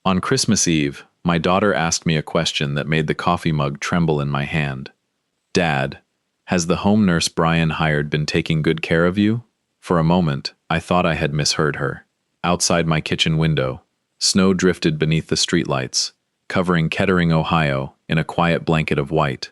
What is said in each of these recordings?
On Christmas Eve, my daughter asked me a question that made the coffee mug tremble in my hand. Dad, has the home nurse Brian hired been taking good care of you? For a moment, I thought I had misheard her. Outside my kitchen window, snow drifted beneath the streetlights, covering Kettering, Ohio, in a quiet blanket of white.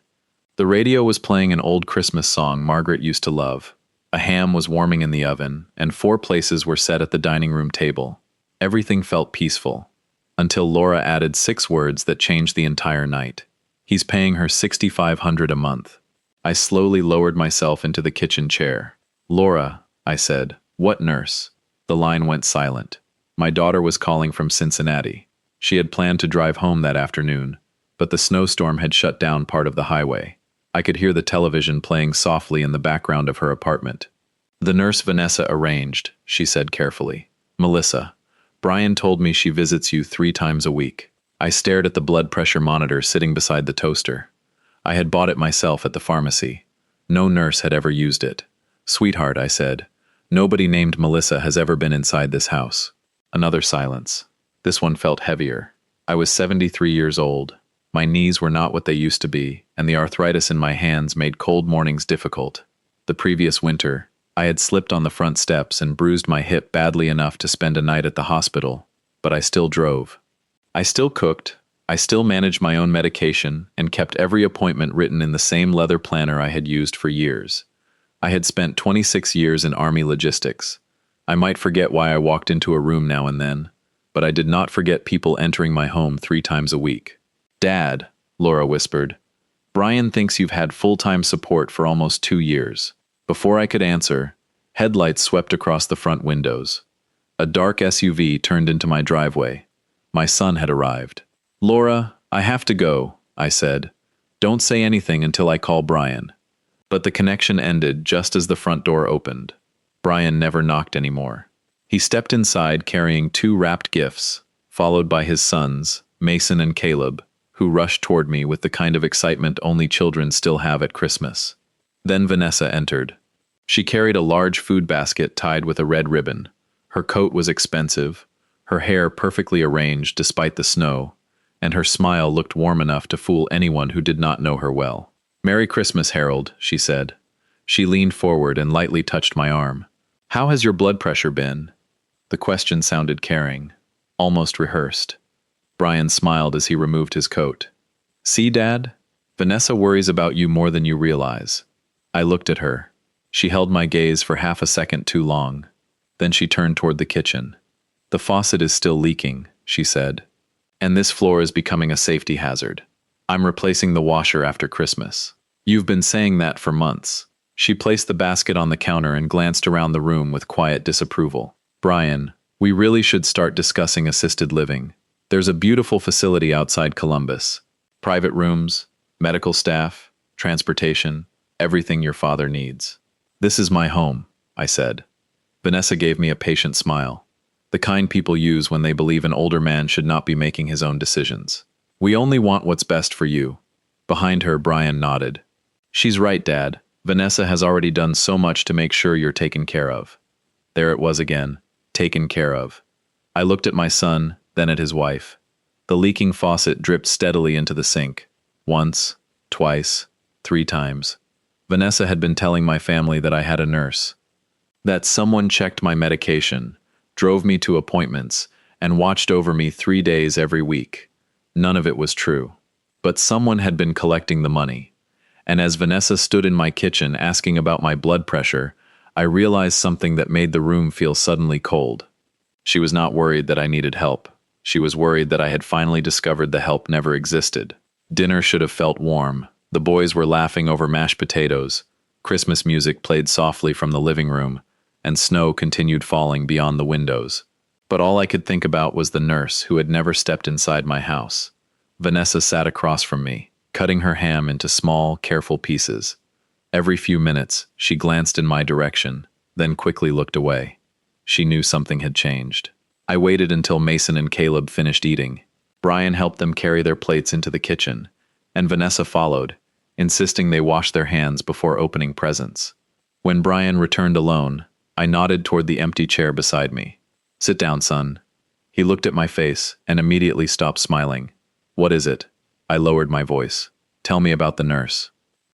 The radio was playing an old Christmas song Margaret used to love. A ham was warming in the oven, and 4 places were set at the dining room table. Everything felt peaceful, until Laura added 6 words that changed the entire night. He's paying her $6,500 a month. I slowly lowered myself into the kitchen chair. Laura, I said, what nurse? The line went silent. My daughter was calling from Cincinnati. She had planned to drive home that afternoon, but the snowstorm had shut down part of the highway. I could hear the television playing softly in the background of her apartment. The nurse Vanessa arranged, she said carefully. Melissa, Brian told me she visits you 3 times a week. I stared at the blood pressure monitor sitting beside the toaster. I had bought it myself at the pharmacy. No nurse had ever used it. Sweetheart, I said, nobody named Melissa has ever been inside this house. Another silence. This one felt heavier. I was 73 years old. My knees were not what they used to be, and the arthritis in my hands made cold mornings difficult. The previous winter, I had slipped on the front steps and bruised my hip badly enough to spend a night at the hospital, but I still drove. I still cooked, I still managed my own medication, and kept every appointment written in the same leather planner I had used for years. I had spent 26 years in Army logistics. I might forget why I walked into a room now and then, but I did not forget people entering my home 3 times a week. Dad, Laura whispered, Brian thinks you've had full-time support for almost 2 years. Before I could answer, headlights swept across the front windows. A dark SUV turned into my driveway. My son had arrived. Laura, I have to go, I said. Don't say anything until I call Brian. But the connection ended just as the front door opened. Brian never knocked anymore. He stepped inside carrying 2 wrapped gifts, followed by his sons, Mason and Caleb, who rushed toward me with the kind of excitement only children still have at Christmas. Then Vanessa entered. She carried a large food basket tied with a red ribbon. Her coat was expensive, her hair perfectly arranged despite the snow, and her smile looked warm enough to fool anyone who did not know her well. Merry Christmas, Harold, she said. She leaned forward and lightly touched my arm. How has your blood pressure been? The question sounded caring, almost rehearsed. Brian smiled as he removed his coat. See, Dad? Vanessa worries about you more than you realize. I looked at her. She held my gaze for half a second too long. Then she turned toward the kitchen. The faucet is still leaking, she said. And this floor is becoming a safety hazard. I'm replacing the washer after Christmas. You've been saying that for months. She placed the basket on the counter and glanced around the room with quiet disapproval. Brian, we really should start discussing assisted living. There's a beautiful facility outside Columbus. Private rooms, medical staff, transportation, everything your father needs. This is my home, I said. Vanessa gave me a patient smile, the kind people use when they believe an older man should not be making his own decisions. We only want what's best for you. Behind her, Brian nodded. She's right, Dad. Vanessa has already done so much to make sure you're taken care of. There it was again, taken care of. I looked at my son, then at his wife. The leaking faucet dripped steadily into the sink. Once, twice, 3 times. Vanessa had been telling my family that I had a nurse, that someone checked my medication, drove me to appointments, and watched over me 3 days every week. None of it was true. But someone had been collecting the money. And as Vanessa stood in my kitchen asking about my blood pressure, I realized something that made the room feel suddenly cold. She was not worried that I needed help. She was worried that I had finally discovered the help never existed. Dinner should have felt warm. The boys were laughing over mashed potatoes. Christmas music played softly from the living room, and snow continued falling beyond the windows. But all I could think about was the nurse who had never stepped inside my house. Vanessa sat across from me, cutting her ham into small, careful pieces. Every few minutes, she glanced in my direction, then quickly looked away. She knew something had changed. I waited until Mason and Caleb finished eating. Brian helped them carry their plates into the kitchen, and Vanessa followed, insisting they wash their hands before opening presents. When Brian returned alone, I nodded toward the empty chair beside me. Sit down, son. He looked at my face and immediately stopped smiling. What is it? I lowered my voice. Tell me about the nurse.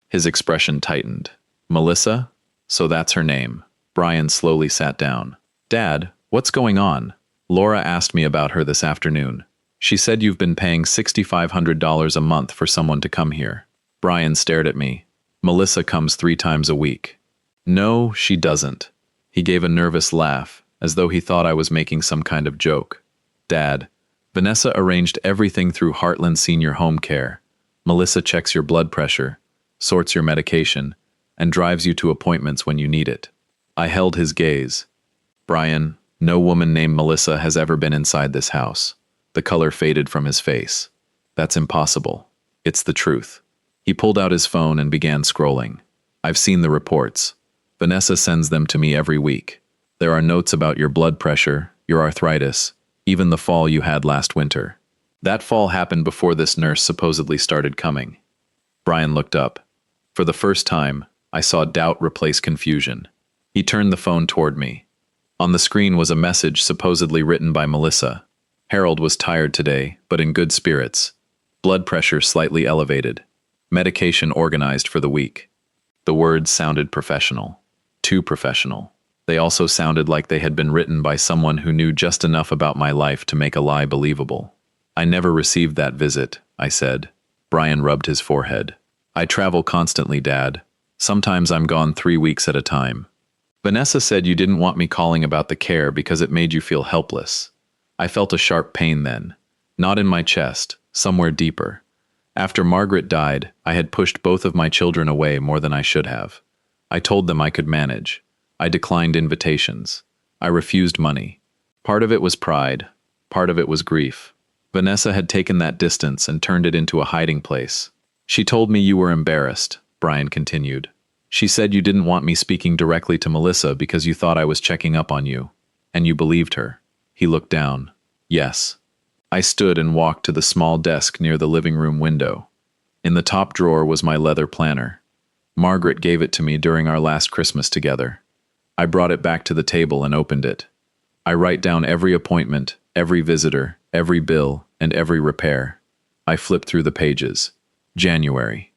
His expression tightened. Melissa? So that's her name. Brian slowly sat down. Dad, what's going on? Laura asked me about her this afternoon. She said you've been paying $6,500 a month for someone to come here. Brian stared at me. Melissa comes 3 times a week. No, she doesn't. He gave a nervous laugh, as though he thought I was making some kind of joke. Dad, Vanessa arranged everything through Heartland Senior Home Care. Melissa checks your blood pressure, sorts your medication, and drives you to appointments when you need it. I held his gaze. Brian, no woman named Melissa has ever been inside this house. The color faded from his face. That's impossible. It's the truth. He pulled out his phone and began scrolling. I've seen the reports. Vanessa sends them to me every week. There are notes about your blood pressure, your arthritis, even the fall you had last winter. That fall happened before this nurse supposedly started coming. Brian looked up. For the first time, I saw doubt replace confusion. He turned the phone toward me. On the screen was a message supposedly written by Melissa. Harold was tired today, but in good spirits. Blood pressure slightly elevated. Medication organized for the week. The words sounded professional. Too professional. They also sounded like they had been written by someone who knew just enough about my life to make a lie believable. I never received that visit, I said. Brian rubbed his forehead. I travel constantly, Dad. Sometimes I'm gone 3 weeks at a time. Vanessa said you didn't want me calling about the care because it made you feel helpless. I felt a sharp pain then. Not in my chest, somewhere deeper. After Margaret died, I had pushed both of my children away more than I should have. I told them I could manage. I declined invitations. I refused money. Part of it was pride. Part of it was grief. Vanessa had taken that distance and turned it into a hiding place. She told me you were embarrassed, Brian continued. She said you didn't want me speaking directly to Melissa because you thought I was checking up on you. And you believed her. He looked down. Yes. I stood and walked to the small desk near the living room window. In the top drawer was my leather planner. Margaret gave it to me during our last Christmas together. I brought it back to the table and opened it. I write down every appointment, every visitor, every bill, and every repair. I flipped through the pages. January.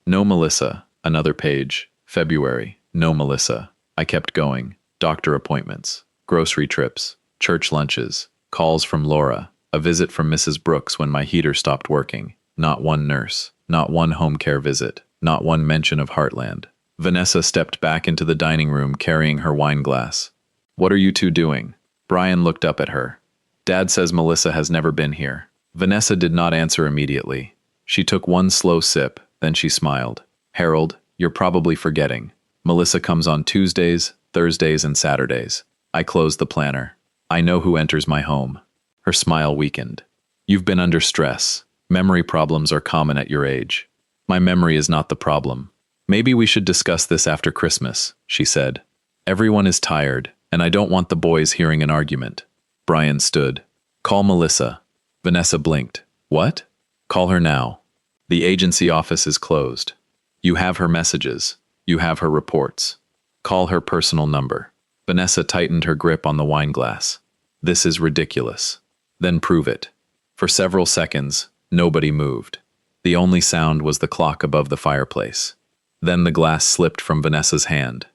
No Melissa. Another page. February. No Melissa. I kept going. Doctor appointments. Grocery trips. Church lunches. Calls from Laura. A visit from Mrs. Brooks when my heater stopped working. Not one nurse. Not one home care visit. Not one mention of Heartland. Vanessa stepped back into the dining room carrying her wine glass. What are you two doing? Brian looked up at her. Dad says Melissa has never been here. Vanessa did not answer immediately. She took one slow sip, then she smiled. Harold, you're probably forgetting. Melissa comes on Tuesdays, Thursdays, and Saturdays. I closed the planner. I know who enters my home. Her smile weakened. You've been under stress. Memory problems are common at your age. My memory is not the problem. Maybe we should discuss this after Christmas, she said. Everyone is tired, and I don't want the boys hearing an argument. Brian stood. Call Melissa. Vanessa blinked. What? Call her now. The agency office is closed. You have her messages. You have her reports. Call her personal number. Vanessa tightened her grip on the wine glass. This is ridiculous. Then prove it. For several seconds, nobody moved. The only sound was the clock above the fireplace. Then the glass slipped from Vanessa's hand.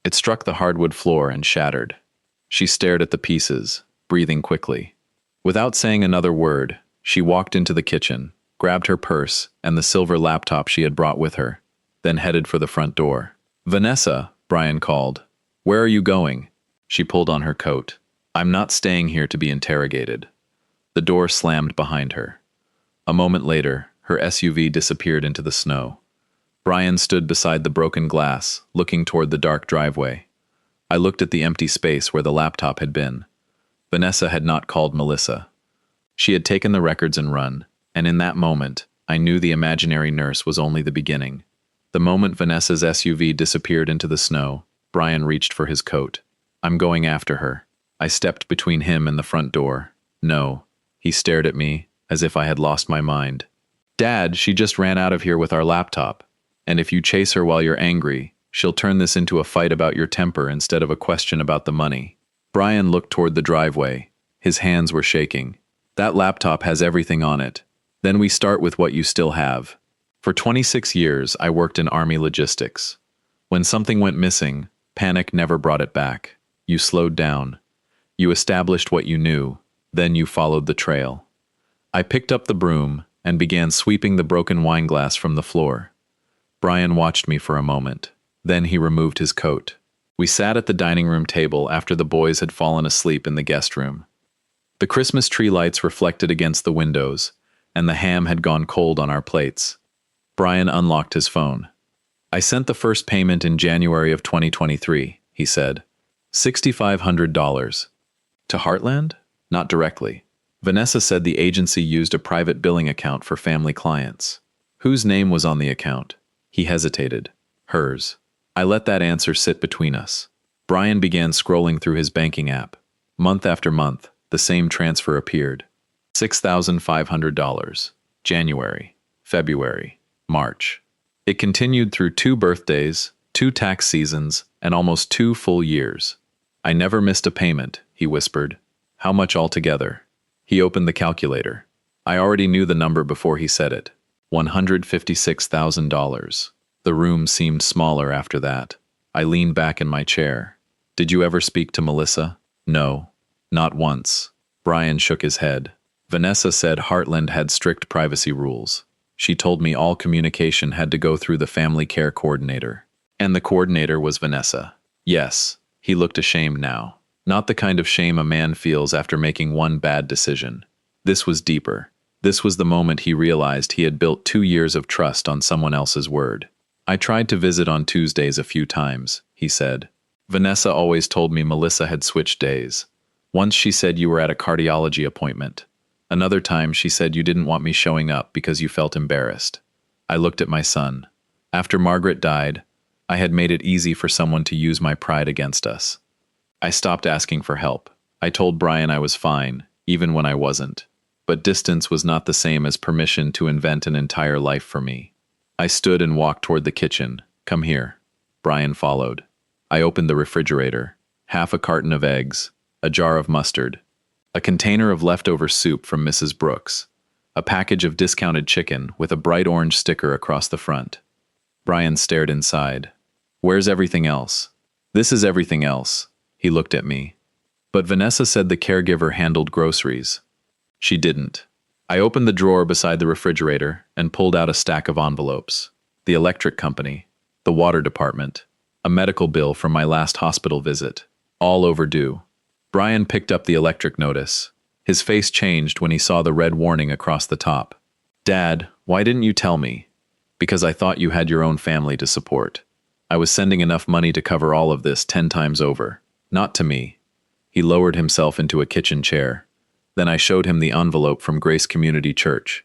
It struck the hardwood floor and shattered. She stared at the pieces, breathing quickly. Without saying another word, she walked into the kitchen, grabbed her purse and the silver laptop she had brought with her, then headed for the front door. Vanessa, Brian called. Where are you going? She pulled on her coat. I'm not staying here to be interrogated. The door slammed behind her. A moment later, her SUV disappeared into the snow. Brian stood beside the broken glass, looking toward the dark driveway. I looked at the empty space where the laptop had been. Vanessa had not called Melissa. She had taken the records and run, and in that moment, I knew the imaginary nurse was only the beginning. The moment Vanessa's SUV disappeared into the snow, Brian reached for his coat. I'm going after her. I stepped between him and the front door. No. He stared at me, as if I had lost my mind. Dad, she just ran out of here with our laptop. And if you chase her while you're angry, she'll turn this into a fight about your temper instead of a question about the money. Brian looked toward the driveway, His hands were shaking. That laptop has everything on it. Then we start with what you still have. For 26 years, I worked in Army logistics. When something went missing, panic never brought it back. You slowed down. You established what you knew, then you followed the trail. I picked up the broom and began sweeping the broken wine glass from the floor. Brian watched me for a moment. Then he removed his coat. We sat at the dining room table after the boys had fallen asleep in the guest room. The Christmas tree lights reflected against the windows, and the ham had gone cold on our plates. Brian unlocked his phone. I sent the first payment in January of 2023, he said. $6,500. To Heartland? Not directly. Vanessa said the agency used a private billing account for family clients. Whose name was on the account? He hesitated. Hers. I let that answer sit between us. Brian began scrolling through his banking app. Month after month, the same transfer appeared. $6,500. January, February, March. It continued through 2 birthdays, 2 tax seasons, and almost 2 full years. I never missed a payment, he whispered. How much altogether? He opened the calculator. I already knew the number before he said it. $156,000. The room seemed smaller after that. I leaned back in my chair. Did you ever speak to Melissa? No. Not once. Brian shook his head. Vanessa said Heartland had strict privacy rules. She told me all communication had to go through the family care coordinator. And the coordinator was Vanessa. Yes. He looked ashamed now. Not the kind of shame a man feels after making one bad decision. This was deeper. This was the moment he realized he had built 2 years of trust on someone else's word. I tried to visit on Tuesdays a few times, he said. Vanessa always told me Melissa had switched days. Once she said you were at a cardiology appointment. Another time she said you didn't want me showing up because you felt embarrassed. I looked at my son. After Margaret died, I had made it easy for someone to use my pride against us. I stopped asking for help. I told Brian I was fine, even when I wasn't. But distance was not the same as permission to invent an entire life for me. I stood and walked toward the kitchen. Come here. Brian followed. I opened the refrigerator. Half a carton of eggs, a jar of mustard, a container of leftover soup from Mrs. Brooks, a package of discounted chicken with a bright orange sticker across the front. Brian stared inside. Where's everything else? This is everything else. He looked at me. But Vanessa said the caregiver handled groceries. She didn't. I opened the drawer beside the refrigerator and pulled out a stack of envelopes. The electric company, the water department, a medical bill from my last hospital visit, all overdue. Brian picked up the electric notice. His face changed when he saw the red warning across the top. Dad, why didn't you tell me? Because I thought you had your own family to support. I was sending enough money to cover all of this 10 times over. Not to me. He lowered himself into a kitchen chair. Then I showed him the envelope from Grace Community Church.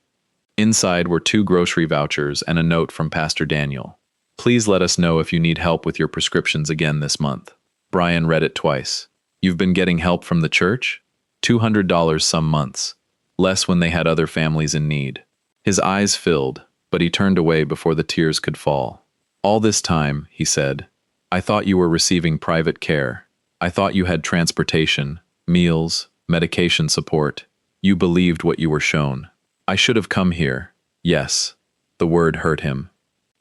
Inside were 2 grocery vouchers and a note from Pastor Daniel. Please let us know if you need help with your prescriptions again this month. Brian read it twice. You've been getting help from the church? $200 some months. Less when they had other families in need. His eyes filled, but he turned away before the tears could fall. All this time, he said, I thought you were receiving private care. I thought you had transportation, meals, medication support. You believed what you were shown. I should have come here. Yes. The word hurt him.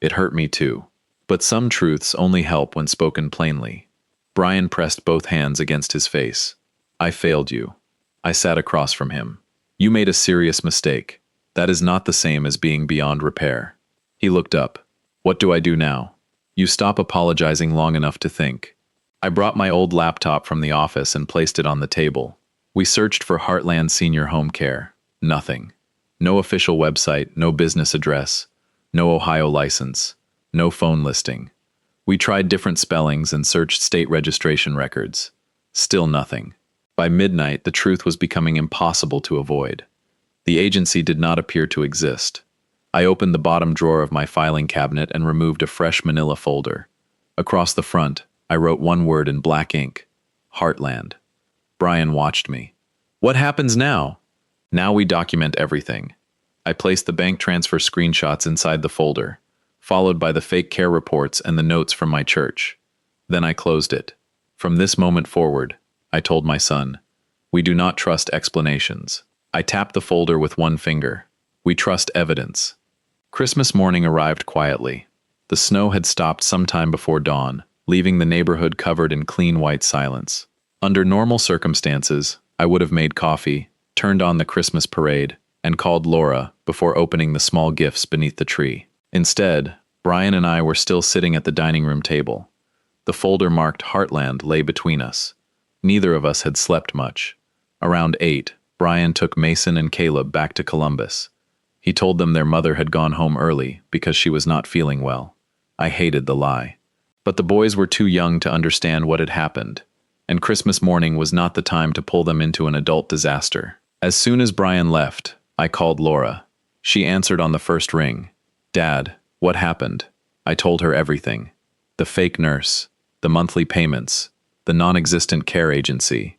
It hurt me too. But some truths only help when spoken plainly. Brian pressed both hands against his face. I failed you. I sat across from him. You made a serious mistake. That is not the same as being beyond repair. He looked up. What do I do now? You stop apologizing long enough to think. I brought my old laptop from the office and placed it on the table. We searched for Heartland Senior Home Care. Nothing. No official website, no business address, no Ohio license, no phone listing. We tried different spellings and searched state registration records. Still nothing. By midnight, the truth was becoming impossible to avoid. The agency did not appear to exist. I opened the bottom drawer of my filing cabinet and removed a fresh manila folder. Across the front, I wrote one word in black ink. Heartland. Brian watched me. What happens now? Now we document everything. I placed the bank transfer screenshots inside the folder, followed by the fake care reports and the notes from my church. Then I closed it. From this moment forward, I told my son, We do not trust explanations. I tapped the folder with one finger. We trust evidence. Christmas morning arrived quietly. The snow had stopped sometime before dawn, leaving the neighborhood covered in clean white silence. Under normal circumstances, I would have made coffee, turned on the Christmas parade, and called Laura before opening the small gifts beneath the tree. Instead, Brian and I were still sitting at the dining room table. The folder marked Heartland lay between us. Neither of us had slept much. Around 8, Brian took Mason and Caleb back to Columbus. He told them their mother had gone home early because she was not feeling well. I hated the lie. But the boys were too young to understand what had happened, and Christmas morning was not the time to pull them into an adult disaster. As soon as Brian left, I called Laura. She answered on the first ring. "Dad, what happened?" I told her everything. The fake nurse, the monthly payments, the non-existent care agency,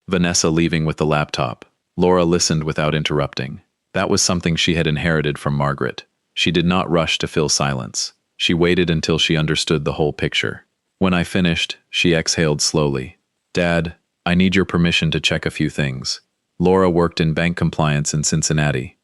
Vanessa leaving with the laptop. Laura listened without interrupting. That was something she had inherited from Margaret. She did not rush to fill silence. She waited until she understood the whole picture. When I finished, she exhaled slowly. "Dad, I need your permission to check a few things." Laura worked in bank compliance in Cincinnati.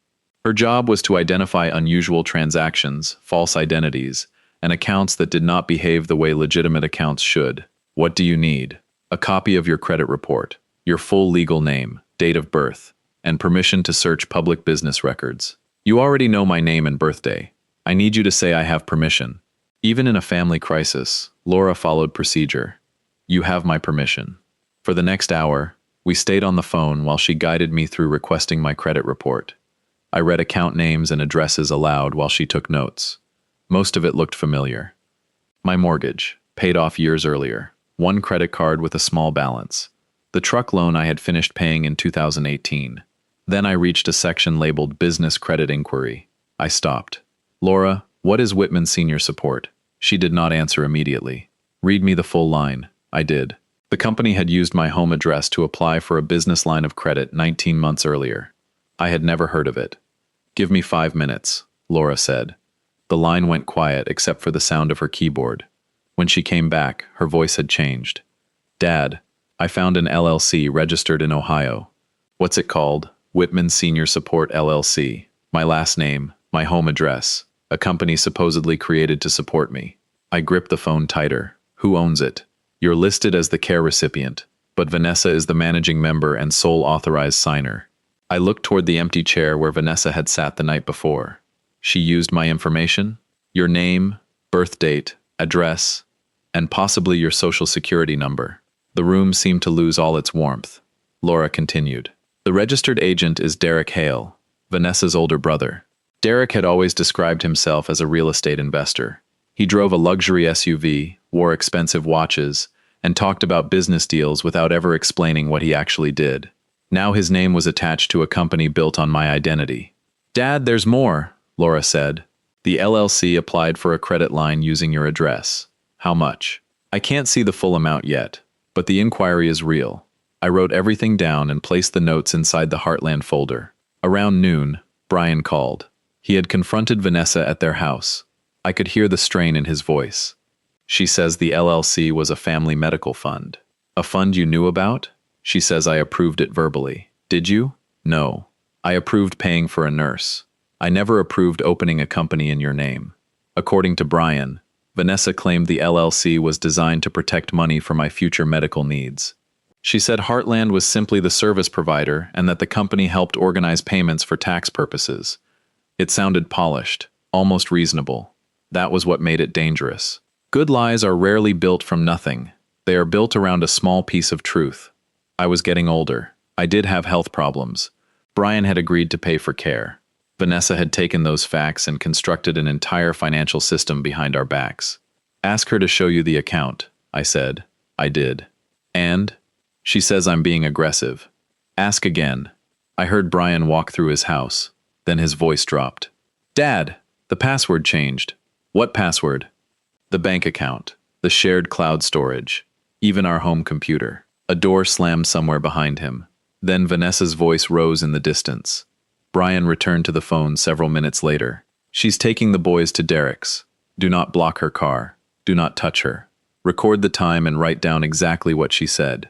Her job was to identify unusual transactions, false identities, and accounts that did not behave the way legitimate accounts should. "What do you need?" "A copy of your credit report, your full legal name, date of birth, and permission to search public business records. You already know my name and birthday. I need you to say I have permission." Even in a family crisis, Laura followed procedure. "You have my permission." For the next hour, we stayed on the phone while she guided me through requesting my credit report. I read account names and addresses aloud while she took notes. Most of it looked familiar. My mortgage, paid off years earlier. One credit card with a small balance. The truck loan I had finished paying in 2018. Then I reached a section labeled Business Credit Inquiry. I stopped. "Laura, what is Whitman Senior Support?" She did not answer immediately. "Read me the full line." I did. The company had used my home address to apply for a business line of credit 19 months earlier. I had never heard of it. "Give me 5 minutes," Laura said. The line went quiet except for the sound of her keyboard. When she came back, her voice had changed. "Dad, I found an LLC registered in Ohio." "What's it called?" "Whitman Senior Support LLC. My last name, my home address, a company supposedly created to support me." I gripped the phone tighter. "Who owns it?" "You're listed as the care recipient, but Vanessa is the managing member and sole authorized signer." I looked toward the empty chair where Vanessa had sat the night before. "She used my information? Your name, birth date, address, and possibly your social security number." The room seemed to lose all its warmth. Laura continued. "The registered agent is Derek Hale, Vanessa's older brother. Derek had always described himself as a real estate investor. He drove a luxury SUV, wore expensive watches, and talked about business deals without ever explaining what he actually did. Now his name was attached to a company built on my identity." "Dad, there's more," Laura said. "The LLC applied for a credit line using your address. How much?" "I can't see the full amount yet, but the inquiry is real." I wrote everything down and placed the notes inside the Heartland folder. Around noon, Brian called. He had confronted Vanessa at their house. I could hear the strain in his voice. "She says the LLC was a family medical fund." "A fund you knew about?" "She says I approved it verbally." "Did you?" "No. I approved paying for a nurse. I never approved opening a company in your name." According to Brian, Vanessa claimed the LLC was designed to protect money for my future medical needs. She said Heartland was simply the service provider and that the company helped organize payments for tax purposes. It sounded polished, almost reasonable. That was what made it dangerous. Good lies are rarely built from nothing. They are built around a small piece of truth. I was getting older. I did have health problems. Brian had agreed to pay for care. Vanessa had taken those facts and constructed an entire financial system behind our backs. "Ask her to show you the account," I said. I did. "And?" "She says I'm being aggressive." "Ask again." I heard Brian walk through his house. Then his voice dropped. "Dad, the password changed." "What password?" "The bank account, the shared cloud storage, even our home computer." A door slammed somewhere behind him. Then Vanessa's voice rose in the distance. Brian returned to the phone several minutes later. "She's taking the boys to Derek's. Do not block her car. Do not touch her. Record the time and write down exactly what she said."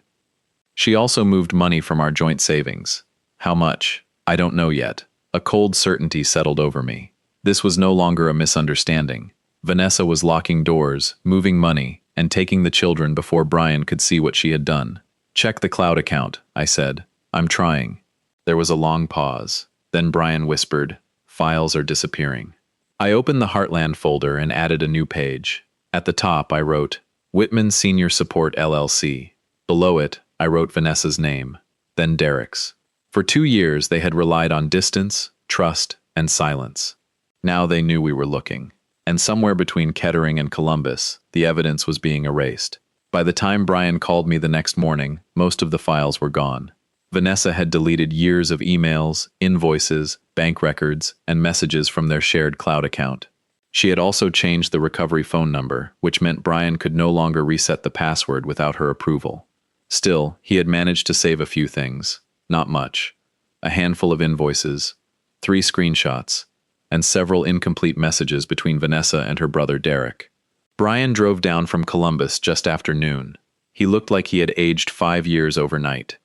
She also moved money from our joint savings. How much? I don't know yet. A cold certainty settled over me. This was no longer a misunderstanding. Vanessa was locking doors, moving money, and taking the children before Brian could see what she had done. Check the cloud account, I said. I'm trying. There was a long pause. Then Brian whispered, files are disappearing. I opened the Heartland folder and added a new page. At the top, I wrote, Whitman Senior Support LLC. Below it, I wrote Vanessa's name, then Derek's. For 2 years, they had relied on distance, trust, and silence. Now they knew we were looking. And somewhere between Kettering and Columbus, the evidence was being erased. By the time Brian called me the next morning, most of the files were gone. Vanessa had deleted years of emails, invoices, bank records, and messages from their shared cloud account. She had also changed the recovery phone number, which meant Brian could no longer reset the password without her approval. Still, he had managed to save a few things. Not much. A handful of invoices, 3 screenshots, and several incomplete messages between Vanessa and her brother Derek. Brian drove down from Columbus just after noon. He looked like he had aged 5 years overnight.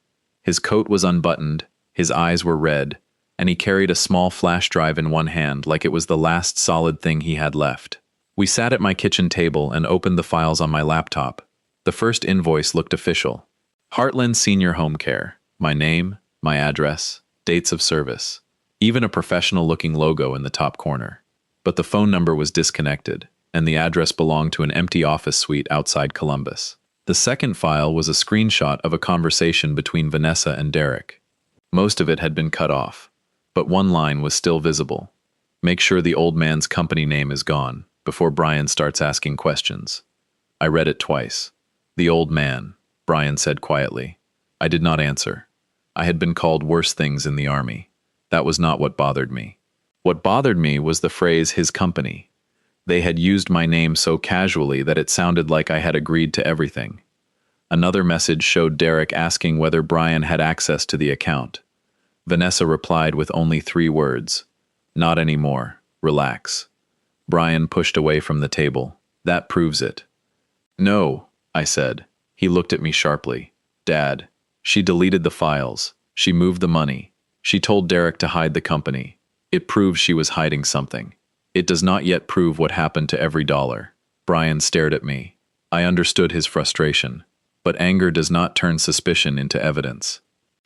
His coat was unbuttoned, his eyes were red, and he carried a small flash drive in one hand like it was the last solid thing he had left. We sat at my kitchen table and opened the files on my laptop. The first invoice looked official. Heartland Senior Home Care. My name, my address, dates of service. Even a professional-looking logo in the top corner. But the phone number was disconnected, and the address belonged to an empty office suite outside Columbus. The second file was a screenshot of a conversation between Vanessa and Derek. Most of it had been cut off, but one line was still visible. Make sure the old man's company name is gone, before Brian starts asking questions. I read it twice. The old man, Brian said quietly. I did not answer. I had been called worse things in the army. That was not what bothered me. What bothered me was the phrase, his company. They had used my name so casually that it sounded like I had agreed to everything. Another message showed Derek asking whether Brian had access to the account. Vanessa replied with only 3 words. Not anymore. Relax. Brian pushed away from the table. That proves it. No, I said. He looked at me sharply. Dad, she deleted the files. She moved the money. She told Derek to hide the company. It proves she was hiding something. It does not yet prove what happened to every dollar. Brian stared at me. I understood his frustration, but anger does not turn suspicion into evidence.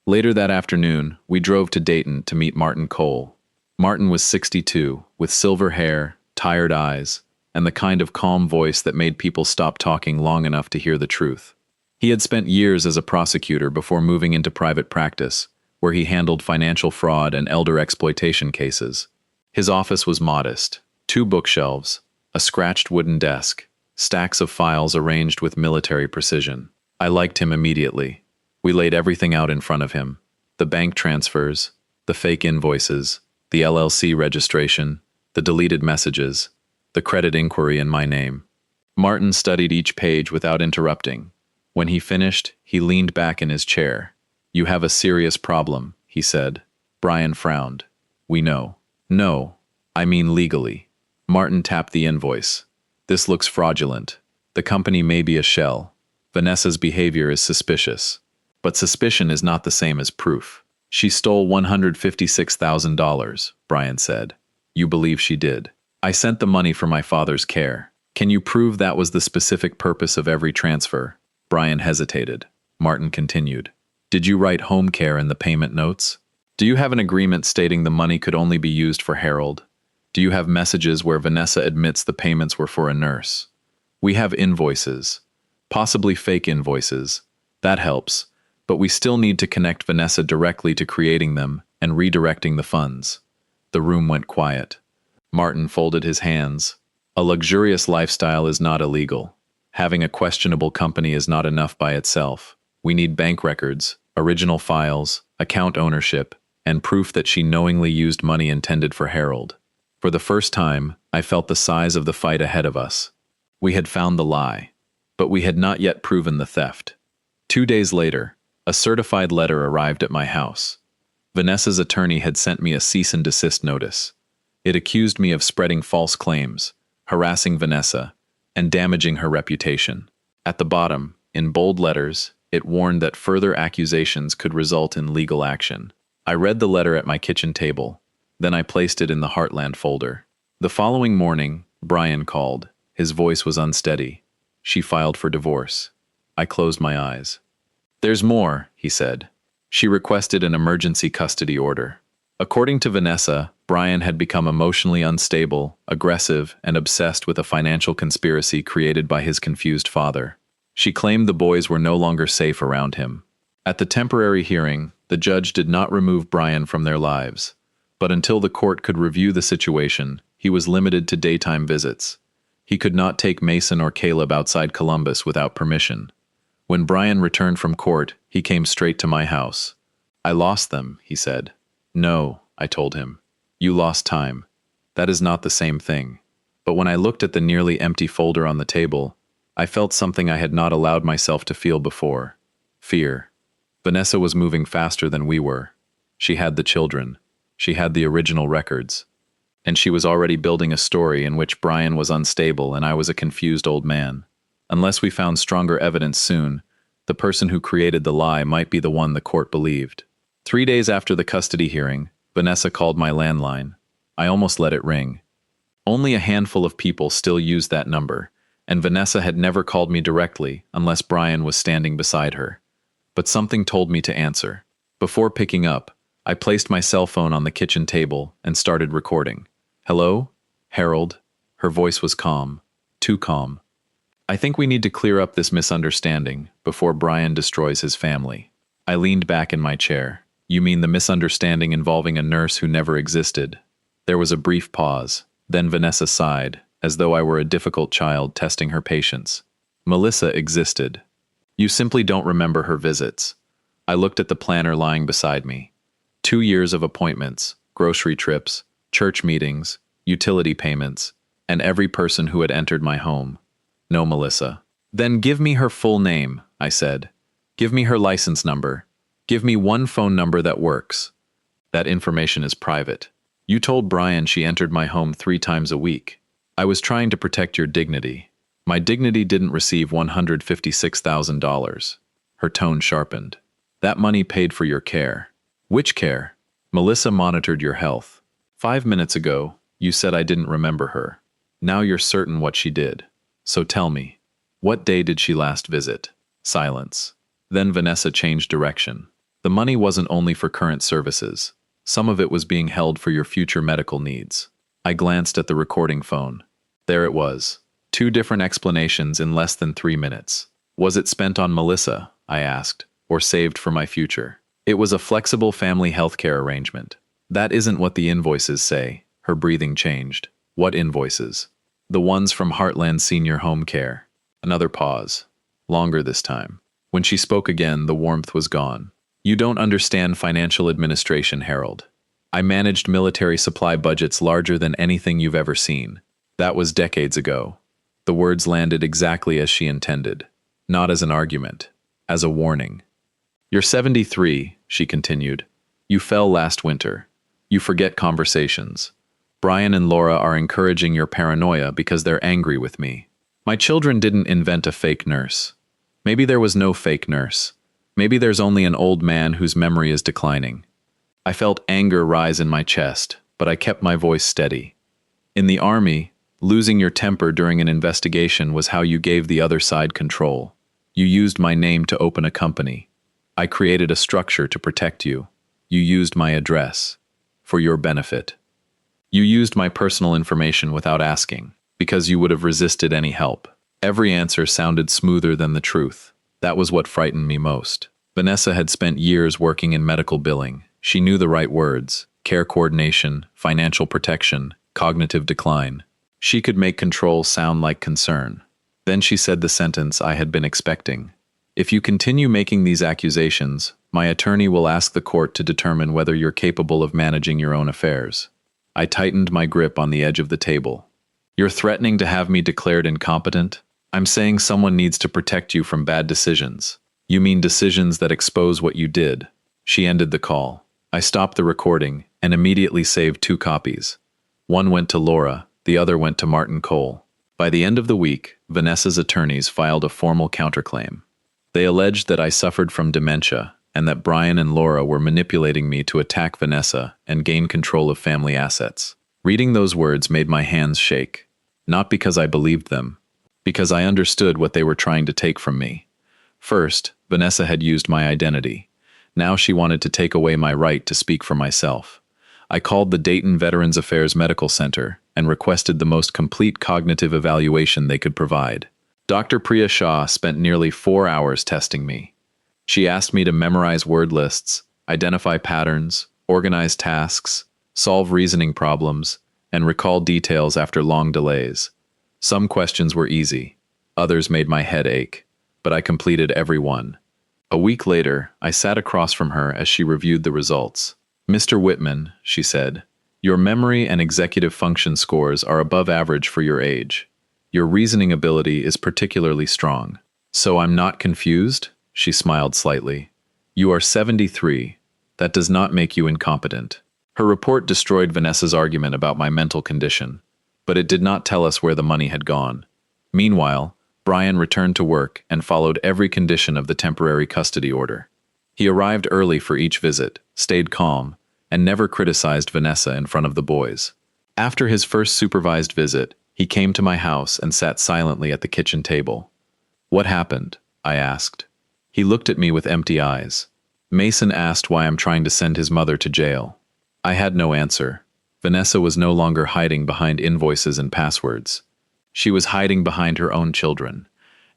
Later that afternoon, we drove to Dayton to meet Martin Cole. Martin was 62, with silver hair, tired eyes, and the kind of calm voice that made people stop talking long enough to hear the truth. He had spent years as a prosecutor before moving into private practice, where he handled financial fraud and elder exploitation cases. His office was modest, 2 bookshelves, a scratched wooden desk, stacks of files arranged with military precision. I liked him immediately. We laid everything out in front of him. The bank transfers, the fake invoices, the LLC registration, the deleted messages, the credit inquiry in my name. Martin studied each page without interrupting. When he finished, he leaned back in his chair. You have a serious problem, he said. Brian frowned. We know. No, I mean legally. Martin tapped the invoice. This looks fraudulent. The company may be a shell. Vanessa's behavior is suspicious. But suspicion is not the same as proof. She stole $156,000, Brian said. You believe she did. I sent the money for my father's care. Can you prove that was the specific purpose of every transfer? Brian hesitated. Martin continued. Did you write home care in the payment notes? Do you have an agreement stating the money could only be used for Harold? Do you have messages where Vanessa admits the payments were for a nurse? We have invoices, possibly fake invoices. That helps, but we still need to connect Vanessa directly to creating them and redirecting the funds. The room went quiet. Martin folded his hands. A luxurious lifestyle is not illegal. Having a questionable company is not enough by itself. We need bank records, original files, account ownership, and proof that she knowingly used money intended for Harold. For the first time, I felt the size of the fight ahead of us. We had found the lie, but we had not yet proven the theft. 2 days later, a certified letter arrived at my house. Vanessa's attorney had sent me a cease and desist notice. It accused me of spreading false claims, harassing Vanessa, and damaging her reputation. At the bottom, in bold letters, It warned that further accusations could result in legal action. I read the letter at my kitchen table. Then I placed it in the Heartland folder. The following morning, Brian called. His voice was unsteady. She filed for divorce. I closed my eyes. "There's more," he said. She requested an emergency custody order. According to Vanessa, Brian had become emotionally unstable, aggressive, and obsessed with a financial conspiracy created by his confused father. She claimed the boys were no longer safe around him. At the temporary hearing, the judge did not remove Brian from their lives. But until the court could review the situation, he was limited to daytime visits. He could not take Mason or Caleb outside Columbus without permission. When Brian returned from court, he came straight to my house. "I lost them," he said. "No," I told him. "You lost time. That is not the same thing." But when I looked at the nearly empty folder on the table, I felt something I had not allowed myself to feel before. Fear. Vanessa was moving faster than we were. She had the children. She had the original records. And she was already building a story in which Brian was unstable and I was a confused old man. Unless we found stronger evidence soon, the person who created the lie might be the one the court believed. 3 days after the custody hearing, Vanessa called my landline. I almost let it ring. Only a handful of people still used that number, and Vanessa had never called me directly unless Brian was standing beside her. But something told me to answer. Before picking up, I placed my cell phone on the kitchen table and started recording. "Hello? Harold." Her voice was calm. Too calm. "I think we need to clear up this misunderstanding before Brian destroys his family." I leaned back in my chair. "You mean the misunderstanding involving a nurse who never existed?" There was a brief pause. Then Vanessa sighed, as though I were a difficult child testing her patience. "Melissa existed. You simply don't remember her visits." I looked at the planner lying beside me. 2 years of appointments, grocery trips, church meetings, utility payments, and every person who had entered my home. No Melissa. "Then give me her full name," I said. "Give me her license number. Give me one phone number that works." "That information is private. You told Brian she entered my home 3 times a week. I was trying to protect your dignity." "My dignity didn't receive $156,000. Her tone sharpened. "That money paid for your care." "Which care?" "Melissa monitored your health. 5 minutes ago, you said I didn't remember her. Now you're certain what she did. So tell me, what day did she last visit?" Silence. Then Vanessa changed direction. "The money wasn't only for current services. Some of it was being held for your future medical needs." I glanced at the recording phone. There it was. 2 different explanations in less than 3 minutes. "Was it spent on Melissa?" I asked, "or saved for my future?" "It was a flexible family health care arrangement." "That isn't what the invoices say." Her breathing changed. "What invoices?" "The ones from Heartland Senior Home Care." Another pause. Longer this time. When she spoke again, the warmth was gone. "You don't understand financial administration, Harold. I managed military supply budgets larger than anything you've ever seen. That was decades ago." The words landed exactly as she intended. Not as an argument. As a warning. "You're 73, she continued. "You fell last winter. You forget conversations. Brian and Laura are encouraging your paranoia because they're angry with me. My children didn't invent a fake nurse. Maybe there was no fake nurse. Maybe there's only an old man whose memory is declining." I felt anger rise in my chest, but I kept my voice steady. "In the Army, losing your temper during an investigation was how you gave the other side control. You used my name to open a company. I created a structure to protect you. You used my address. For your benefit. You used my personal information without asking, because you would have resisted any help. Every answer sounded smoother than the truth. That was what frightened me most." Vanessa had spent years working in medical billing. She knew the right words: care coordination, financial protection, cognitive decline. She could make control sound like concern. Then she said the sentence I had been expecting. "If you continue making these accusations, my attorney will ask the court to determine whether you're capable of managing your own affairs." I tightened my grip on the edge of the table. "You're threatening to have me declared incompetent?" "I'm saying someone needs to protect you from bad decisions." "You mean decisions that expose what you did?" She ended the call. I stopped the recording and immediately saved 2 copies. One went to Laura, the other went to Martin Cole. By the end of the week, Vanessa's attorneys filed a formal counterclaim. They alleged that I suffered from dementia and that Brian and Laura were manipulating me to attack Vanessa and gain control of family assets. Reading those words made my hands shake, not because I believed them, because I understood what they were trying to take from me. First, Vanessa had used my identity. Now she wanted to take away my right to speak for myself. I called the Dayton Veterans Affairs Medical Center and requested the most complete cognitive evaluation they could provide. Dr. Priya Shah spent nearly 4 hours testing me. She asked me to memorize word lists, identify patterns, organize tasks, solve reasoning problems, and recall details after long delays. Some questions were easy, others made my head ache, but I completed every one. A week later, I sat across from her as she reviewed the results. "Mr. Whitman," she said, "your memory and executive function scores are above average for your age. Your reasoning ability is particularly strong." "So I'm not confused?" She smiled slightly. "You are 73. That does not make you incompetent." Her report destroyed Vanessa's argument about my mental condition, but it did not tell us where the money had gone. Meanwhile, Brian returned to work and followed every condition of the temporary custody order. He arrived early for each visit, stayed calm, and never criticized Vanessa in front of the boys. After his first supervised visit, he came to my house and sat silently at the kitchen table. "What happened?" I asked. He looked at me with empty eyes. "Mason asked why I'm trying to send his mother to jail." I had no answer. Vanessa was no longer hiding behind invoices and passwords. She was hiding behind her own children,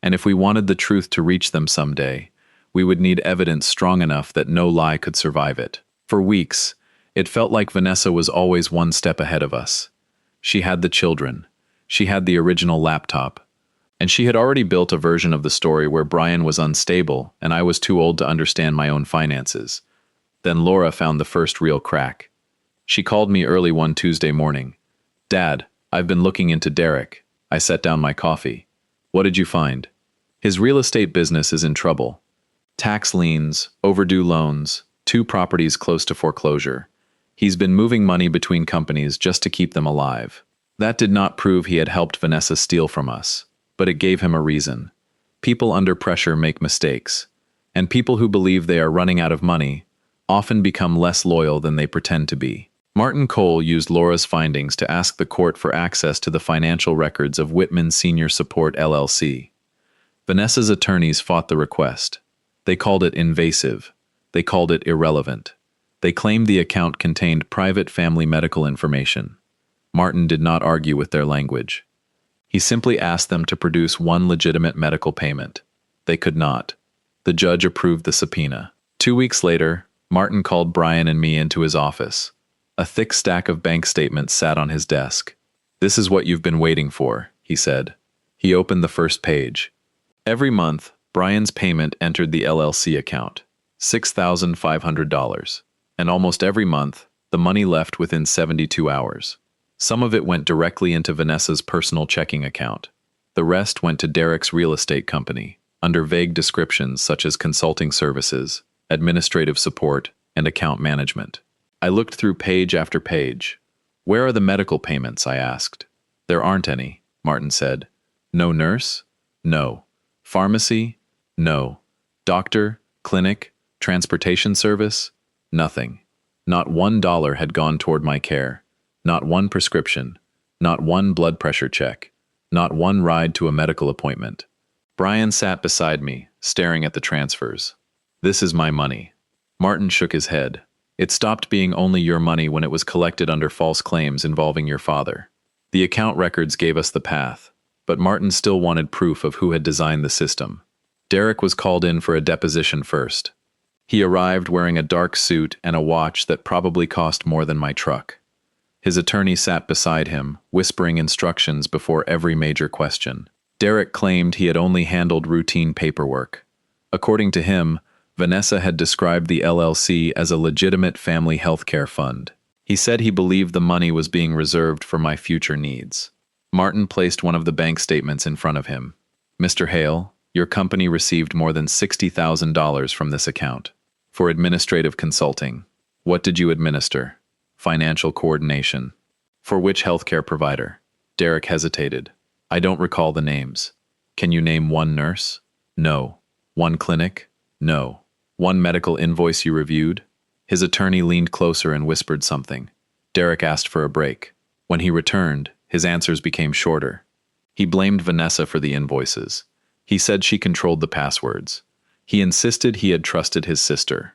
and if we wanted the truth to reach them someday, we would need evidence strong enough that no lie could survive it. For weeks, it felt like Vanessa was always one step ahead of us. She had the children, she had the original laptop, and she had already built a version of the story where Brian was unstable and I was too old to understand my own finances. Then Laura found the first real crack. She called me early one Tuesday morning. "Dad, I've been looking into Derek." I set down my coffee. "What did you find?" "His real estate business is in trouble. Tax liens, overdue loans, 2 properties close to foreclosure. He's been moving money between companies just to keep them alive." That did not prove he had helped Vanessa steal from us, but it gave him a reason. People under pressure make mistakes, and people who believe they are running out of money often become less loyal than they pretend to be. Martin Cole used Laura's findings to ask the court for access to the financial records of Whitman Senior Support LLC. Vanessa's attorneys fought the request. They called it invasive. They called it irrelevant. They claimed the account contained private family medical information. Martin did not argue with their language. He simply asked them to produce one legitimate medical payment. They could not. The judge approved the subpoena. 2 weeks later, Martin called Brian and me into his office. A thick stack of bank statements sat on his desk. "This is what you've been waiting for," he said. He opened the first page. Every month, Brian's payment entered the LLC account, $6,500, and almost every month, the money left within 72 hours. Some of it went directly into Vanessa's personal checking account. The rest went to Derek's real estate company, under vague descriptions such as consulting services, administrative support, and account management. I looked through page after page. "Where are the medical payments?" I asked. "There aren't any," Martin said. "No nurse? No. Pharmacy? No. Doctor? Clinic? Transportation service? Nothing. Not $1 had gone toward my care. Not one prescription. Not one blood pressure check. Not one ride to a medical appointment." Brian sat beside me, staring at the transfers. "This is my money." Martin shook his head. "It stopped being only your money when it was collected under false claims involving your father. The account records gave us the path, but Martin still wanted proof of who had designed the system." Derek was called in for a deposition first. He arrived wearing a dark suit and a watch that probably cost more than my truck. His attorney sat beside him, whispering instructions before every major question. Derek claimed he had only handled routine paperwork. According to him, Vanessa had described the LLC as a legitimate family health care fund. He said he believed the money was being reserved for my future needs. Martin placed one of the bank statements in front of him. "Mr. Hale, your company received more than $60,000 from this account. For administrative consulting. What did you administer?" "Financial coordination." "For which healthcare provider?" Derek hesitated. "I don't recall the names." "Can you name one nurse?" "No." One clinic? No. One medical invoice you reviewed? His attorney leaned closer and whispered something. Derek asked for a break. When he returned, his answers became shorter. He blamed Vanessa for the invoices. He said she controlled the passwords. He insisted he had trusted his sister.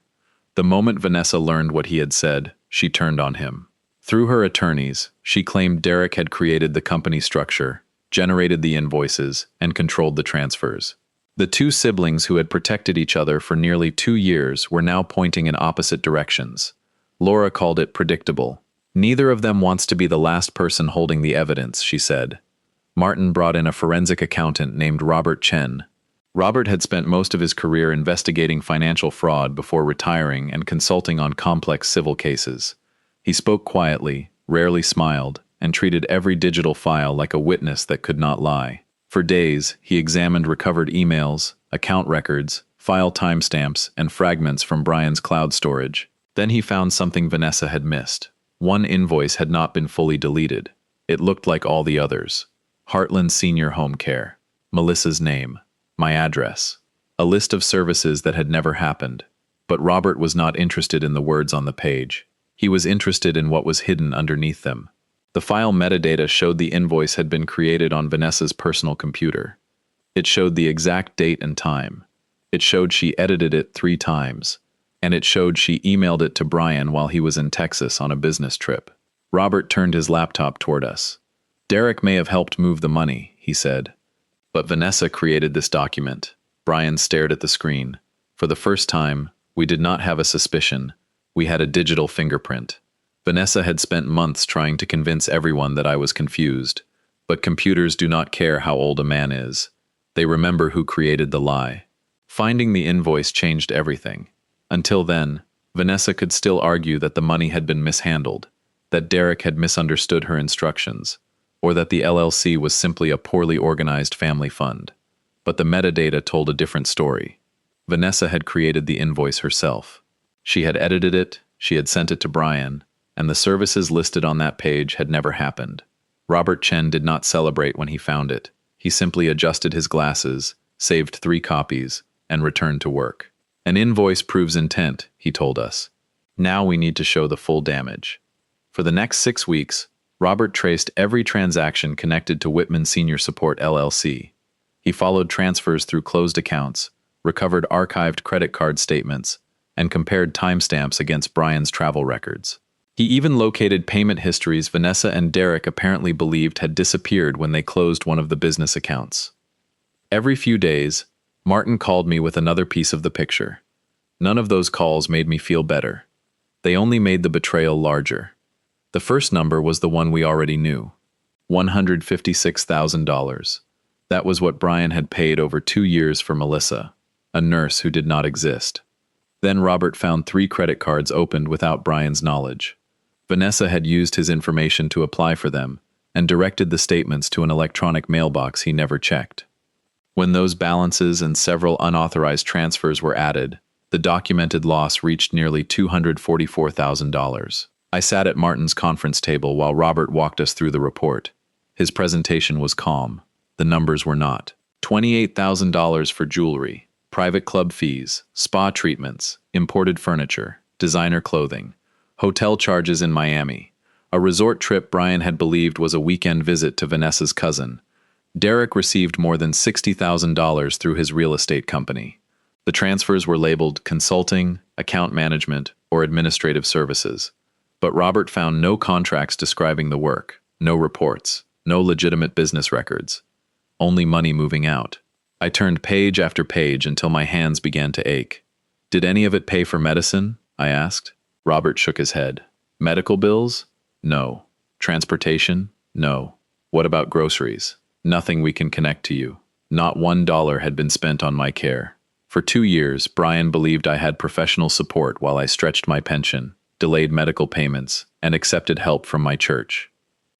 The moment Vanessa learned what he had said, she turned on him. Through her attorneys, she claimed Derek had created the company structure, generated the invoices, and controlled the transfers. The two siblings who had protected each other for nearly 2 years were now pointing in opposite directions. Laura called it predictable. Neither of them wants to be the last person holding the evidence, she said. Martin brought in a forensic accountant named Robert Chen. Robert had spent most of his career investigating financial fraud before retiring and consulting on complex civil cases. He spoke quietly, rarely smiled, and treated every digital file like a witness that could not lie. For days, he examined recovered emails, account records, file timestamps, and fragments from Brian's cloud storage. Then he found something Vanessa had missed. One invoice had not been fully deleted. It looked like all the others. Heartland Senior Home Care. Melissa's name. My address. A list of services that had never happened. But Robert was not interested in the words on the page. He was interested in what was hidden underneath them. The file metadata showed the invoice had been created on Vanessa's personal computer. It showed the exact date and time. It showed she edited it 3 times. And it showed she emailed it to Brian while he was in Texas on a business trip. Robert turned his laptop toward us. Derek may have helped move the money, he said. But Vanessa created this document. Brian stared at the screen. For the first time, we did not have a suspicion. We had a digital fingerprint. Vanessa had spent months trying to convince everyone that I was confused. But computers do not care how old a man is. They remember who created the lie. Finding the invoice changed everything. Until then, Vanessa could still argue that the money had been mishandled, that Derek had misunderstood her instructions, or that the LLC was simply a poorly organized family fund. But the metadata told a different story. Vanessa had created the invoice herself. She had edited it, she had sent it to Brian, and the services listed on that page had never happened. Robert Chen did not celebrate when he found it. He simply adjusted his glasses, saved 3 copies, and returned to work. An invoice proves intent, he told us. Now we need to show the full damage. For the next 6 weeks, Robert traced every transaction connected to Whitman Senior Support LLC. He followed transfers through closed accounts, recovered archived credit card statements, and compared timestamps against Brian's travel records. He even located payment histories Vanessa and Derek apparently believed had disappeared when they closed one of the business accounts. Every few days, Martin called me with another piece of the picture. None of those calls made me feel better. They only made the betrayal larger. The first number was the one we already knew. $156,000. That was what Brian had paid over 2 years for Melissa, a nurse who did not exist. Then Robert found 3 credit cards opened without Brian's knowledge. Vanessa had used his information to apply for them and directed the statements to an electronic mailbox he never checked. When those balances and several unauthorized transfers were added, the documented loss reached nearly $244,000. I sat at Martin's conference table while Robert walked us through the report. His presentation was calm. The numbers were not. $28,000 for jewelry, private club fees, spa treatments, imported furniture, designer clothing, hotel charges in Miami, a resort trip Brian had believed was a weekend visit to Vanessa's cousin. Derek received more than $60,000 through his real estate company. The transfers were labeled consulting, account management, or administrative services. But Robert found no contracts describing the work, no reports, no legitimate business records, only money moving out. I turned page after page until my hands began to ache. Did any of it pay for medicine? I asked. Robert shook his head. Medical bills? No. Transportation? No. What about groceries? Nothing we can connect to you. Not $1 had been spent on my care. For 2 years, Brian believed I had professional support while I stretched my pension, delayed medical payments, and accepted help from my church.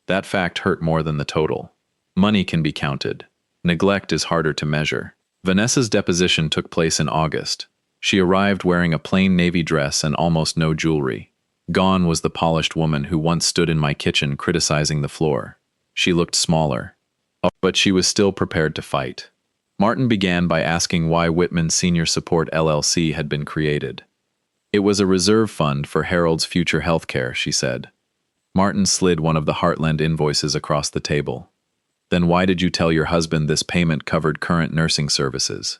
That fact hurt more than the total. Money can be counted. Neglect is harder to measure. Vanessa's deposition took place in August. She arrived wearing a plain navy dress and almost no jewelry. Gone was the polished woman who once stood in my kitchen criticizing the floor. She looked smaller. But she was still prepared to fight. Martin began by asking why Whitman Senior Support LLC had been created. It was a reserve fund for Harold's future health care, she said. Martin slid one of the Heartland invoices across the table. Then why did you tell your husband this payment covered current nursing services?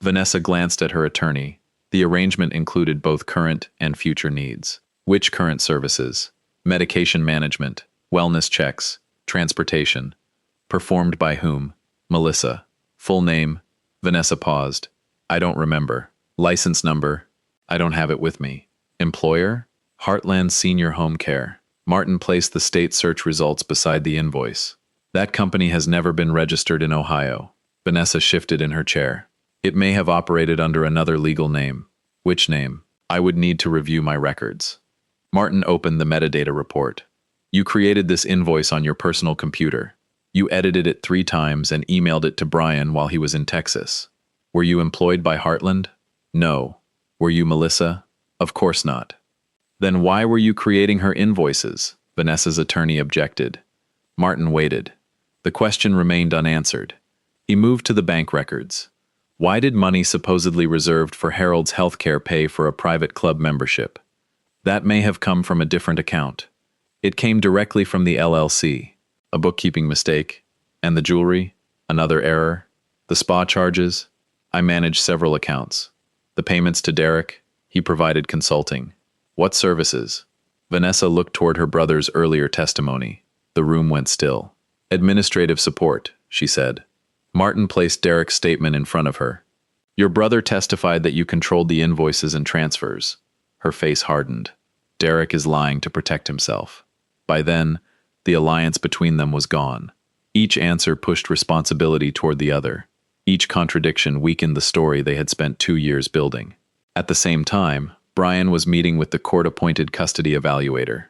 Vanessa glanced at her attorney. The arrangement included both current and future needs. Which current services? Medication management, wellness checks, transportation. Performed by whom? Melissa. Full name? Vanessa paused. I don't remember. License number? I don't have it with me. Employer? Heartland Senior Home Care. Martin placed the state search results beside the invoice. That company has never been registered in Ohio. Vanessa shifted in her chair. It may have operated under another legal name. Which name? I would need to review my records. Martin opened the metadata report. You created this invoice on your personal computer. You edited it 3 times and emailed it to Brian while he was in Texas. Were you employed by Heartland? No. Were you Melissa? Of course not. Then why were you creating her invoices? Vanessa's attorney objected. Martin waited. The question remained unanswered. He moved to the bank records. Why did money supposedly reserved for Harold's healthcare pay for a private club membership? That may have come from a different account. It came directly from the LLC. A bookkeeping mistake. And the jewelry? Another error? The spa charges? I managed several accounts. The payments to Derek? He provided consulting. What services? Vanessa looked toward her brother's earlier testimony. The room went still. Administrative support, she said. Martin placed Derek's statement in front of her. Your brother testified that you controlled the invoices and transfers. Her face hardened. Derek is lying to protect himself. By then, the alliance between them was gone. Each answer pushed responsibility toward the other. Each contradiction weakened the story they had spent 2 years building. At the same time, Brian was meeting with the court-appointed custody evaluator.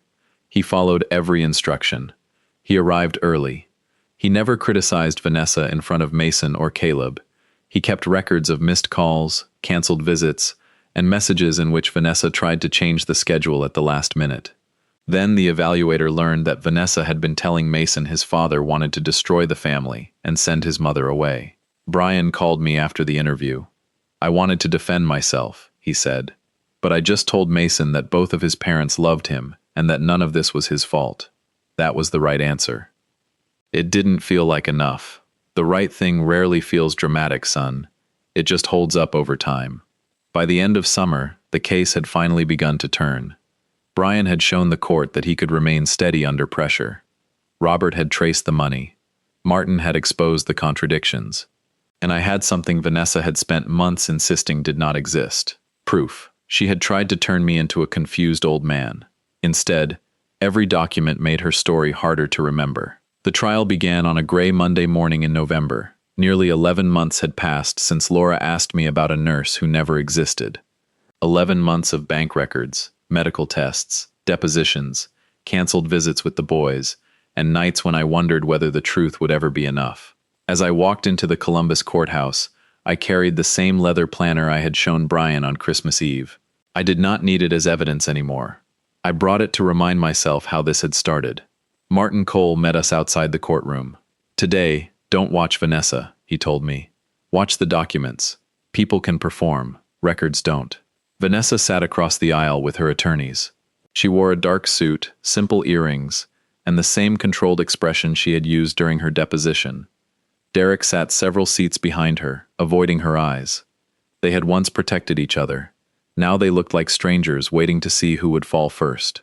He followed every instruction. He arrived early. He never criticized Vanessa in front of Mason or Caleb. He kept records of missed calls, canceled visits, and messages in which Vanessa tried to change the schedule at the last minute. Then the evaluator learned that Vanessa had been telling Mason his father wanted to destroy the family and send his mother away. Brian called me after the interview. I wanted to defend myself, he said, but I just told Mason that both of his parents loved him and that none of this was his fault. That was the right answer. It didn't feel like enough. The right thing rarely feels dramatic, son. It just holds up over time. By the end of summer, the case had finally begun to turn. Brian had shown the court that he could remain steady under pressure. Robert had traced the money. Martin had exposed the contradictions. And I had something Vanessa had spent months insisting did not exist. Proof. She had tried to turn me into a confused old man. Instead, every document made her story harder to remember. The trial began on a gray Monday morning in November. Nearly 11 months had passed since Laura asked me about a nurse who never existed. 11 months of bank records, medical tests, depositions, canceled visits with the boys, and nights when I wondered whether the truth would ever be enough. As I walked into the Columbus courthouse, I carried the same leather planner I had shown Brian on Christmas Eve. I did not need it as evidence anymore. I brought it to remind myself how this had started. Martin Cole met us outside the courtroom. Today, don't watch Vanessa, he told me. Watch the documents. People can perform, records don't. Vanessa sat across the aisle with her attorneys. She wore a dark suit, simple earrings, and the same controlled expression she had used during her deposition. Derek sat several seats behind her, avoiding her eyes. They had once protected each other. Now they looked like strangers waiting to see who would fall first.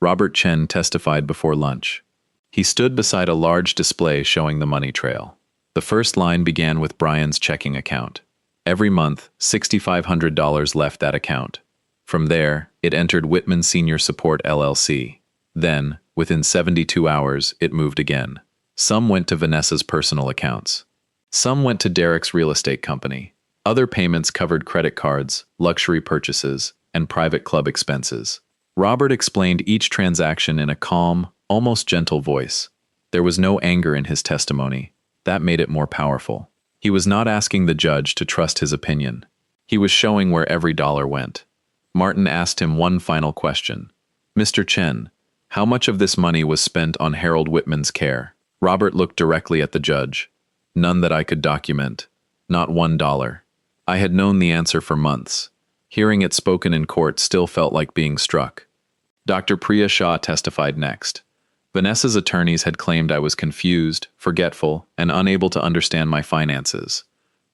Robert Chen testified before lunch. He stood beside a large display showing the money trail. The first line began with Brian's checking account. Every month, $6,500 left that account. From there, it entered Whitman Senior Support LLC. Then, within 72 hours, it moved again. Some went to Vanessa's personal accounts. Some went to Derek's real estate company. Other payments covered credit cards, luxury purchases, and private club expenses. Robert explained each transaction in a calm, almost gentle voice. There was no anger in his testimony. That made it more powerful. He was not asking the judge to trust his opinion. He was showing where every dollar went. Martin asked him one final question. Mr. Chen, how much of this money was spent on Harold Whitman's care? Robert looked directly at the judge. None that I could document. Not $1. I had known the answer for months. Hearing it spoken in court still felt like being struck. Dr. Priya Shah testified next. Vanessa's attorneys had claimed I was confused, forgetful, and unable to understand my finances.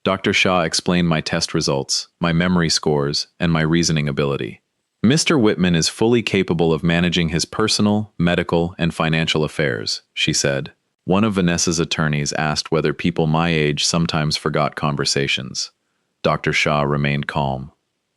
Dr. Shah explained my test results, my memory scores, and my reasoning ability. Mr. Whitman is fully capable of managing his personal, medical, and financial affairs, she said. One of Vanessa's attorneys asked whether people my age sometimes forgot conversations. Dr. Shah remained calm.